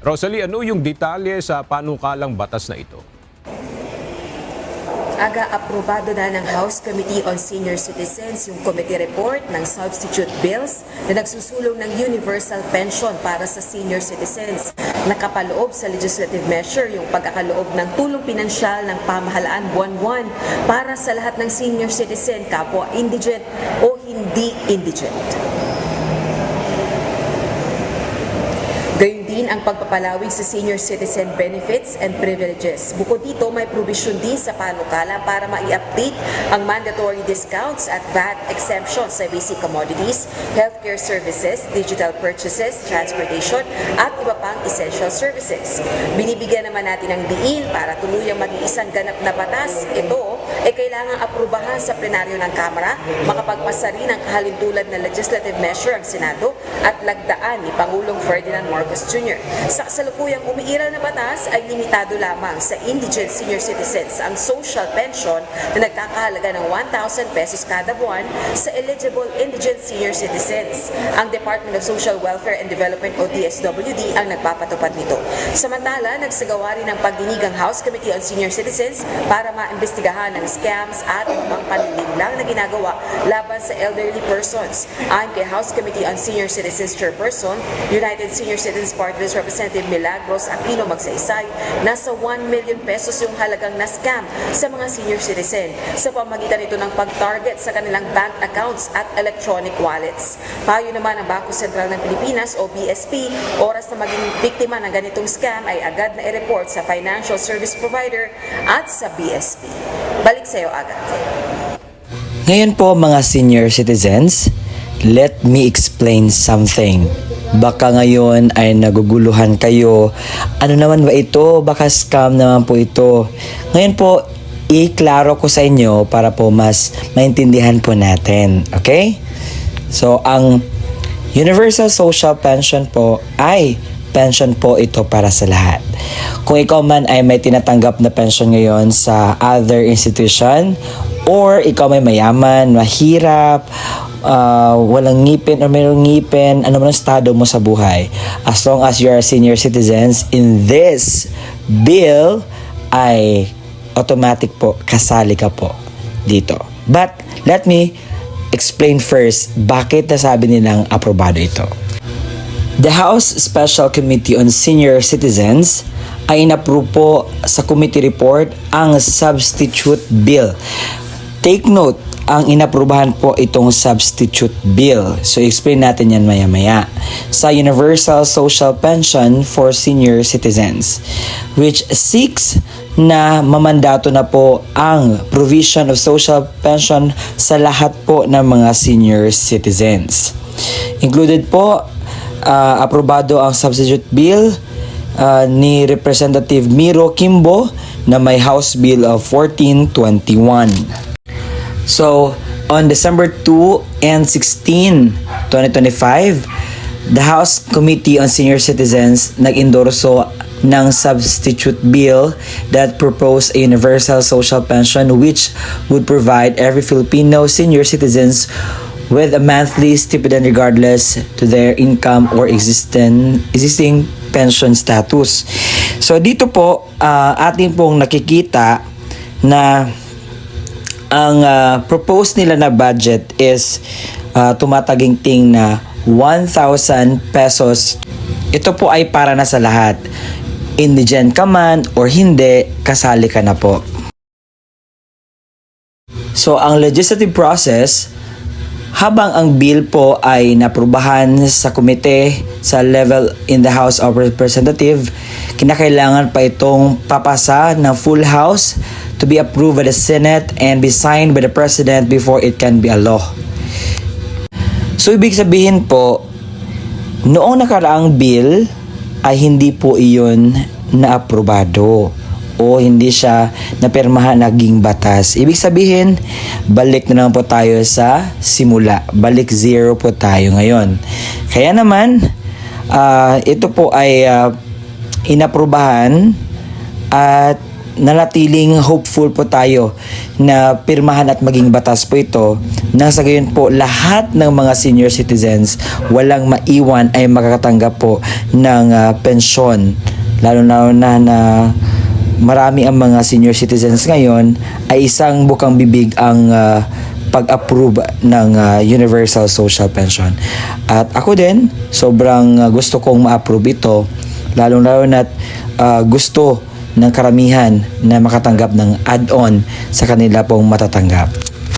Rosalie, ano yung detalye sa panukalang batas na ito? Aga aprobado na ng House Committee on Senior Citizens yung committee report ng substitute bills na nagsusulong ng universal pension para sa senior citizens. Nakapaloob sa legislative measure yung pagkakaloob ng tulong pinansyal ng pamahalaan buwan-buwan para sa lahat ng senior citizen, kapwa indigent o hindi indigent. Gayun din ang pagpapalawig sa senior citizen benefits and privileges. Bukod dito, may provision din sa panukala para ma-i-update ang mandatory discounts at VAT exemptions sa basic commodities, healthcare services, digital purchases, transportation, at iba pang essential services. Binibigyan naman natin ng diin para tuluyang maging isang ganap na batas. Ito ay kailangang aprubahan sa plenaryo ng Kamara, makapagpasa rin ng kahalintulad na legislative measure ang Senado at lagdaan ni Pangulong Ferdinand Marcos Jr. Sa kasalukuyang umiiral na batas ay limitado lamang sa indigent senior citizens ang social pension na nagkakahalaga ng 1,000 pesos kada buwan sa eligible indigent senior citizens. Ang Department of Social Welfare and Development o DSWD ang nagpapatupad nito. Samantala, nagsagawa rin ng pagdinig ang House Committee on Senior Citizens para maimbestigahan ng scams at ibang panlilinlang na ginagawa laban sa elderly persons. Ayon kay House Committee on Senior Citizens Chairperson, United Senior Citizens Party List Representative Milagros Aquino Magsaysay, nasa 1 million pesos yung halagang na-scam sa mga senior citizen sa pamagitan nito ng pag-target sa kanilang bank accounts at electronic wallets. Payo naman ng Bangko Sentral ng Pilipinas o BSP, oras na maging biktima ng ganitong scam ay agad na i-report sa financial service provider at sa BSP. Balik sa iyo, Aga. Ngayon po mga senior citizens, let me explain something. Baka ngayon ay naguguluhan kayo. Ano naman ba ito? Baka scam naman po ito. Ngayon po, iklaro ko sa inyo para po mas maintindihan po natin. Okay? So, ang Universal Social Pension po ay pension po ito para sa lahat. Kung ikaw man ay may tinatanggap na pension ngayon sa other institution, or ikaw may mayaman, mahirap, walang ngipin or mayroong ngipin, ano man ang estado mo sa buhay, as long as you are senior citizens in this bill, ay automatic po, kasali ka po dito. But let me explain first bakit nasabi nilang aprobado ito. The House Special Committee on Senior Citizens ay inapprove po sa committee report ang substitute bill. Take note, ang inaprubahan po itong substitute bill. So, explain natin yan maya-maya. Sa Universal Social Pension for Senior Citizens, which seeks na mamandato na po ang provision of social pension sa lahat po ng mga senior citizens. Included po, aprobado ang substitute bill ni Representative Miro Kimbo na may House Bill of 1421. So, on December 2 and 16, 2025, the House Committee on Senior Citizens nag-endorso ng substitute bill that proposed a universal social pension which would provide every Filipino senior citizens with a monthly stipend regardless to their income or existing pension status. So dito po ating pong nakikita na ang proposed nila na budget is tumataginting na 1,000 pesos. Ito po ay para na sa lahat. Indigent ka man or hindi, kasali ka na po. So ang legislative process, habang ang bill po ay naprubahan sa komite sa level in the House of Representatives, kinakailangan pa itong papasa ng full House to be approved by the Senate and be signed by the President before it can be a law. So ibig sabihin po, noong nakaraang bill ay hindi po iyon na-aprobado o hindi siya napirmahan naging batas. Ibig sabihin, balik na naman po tayo sa simula. Balik zero po tayo ngayon. Kaya naman, ito po ay inaprubahan at nanatiling hopeful po tayo na pirmahan at maging batas po ito nang sa gayon po lahat ng mga senior citizens walang maiwan ay makakatanggap po ng pensyon, lalo na marami ang mga senior citizens ngayon ay isang bukang bibig ang pag-approve ng Universal Social Pension. At ako din, sobrang gusto kong ma-approve ito, lalo na gusto ng karamihan na makatanggap ng add-on sa kanila pong matatanggap.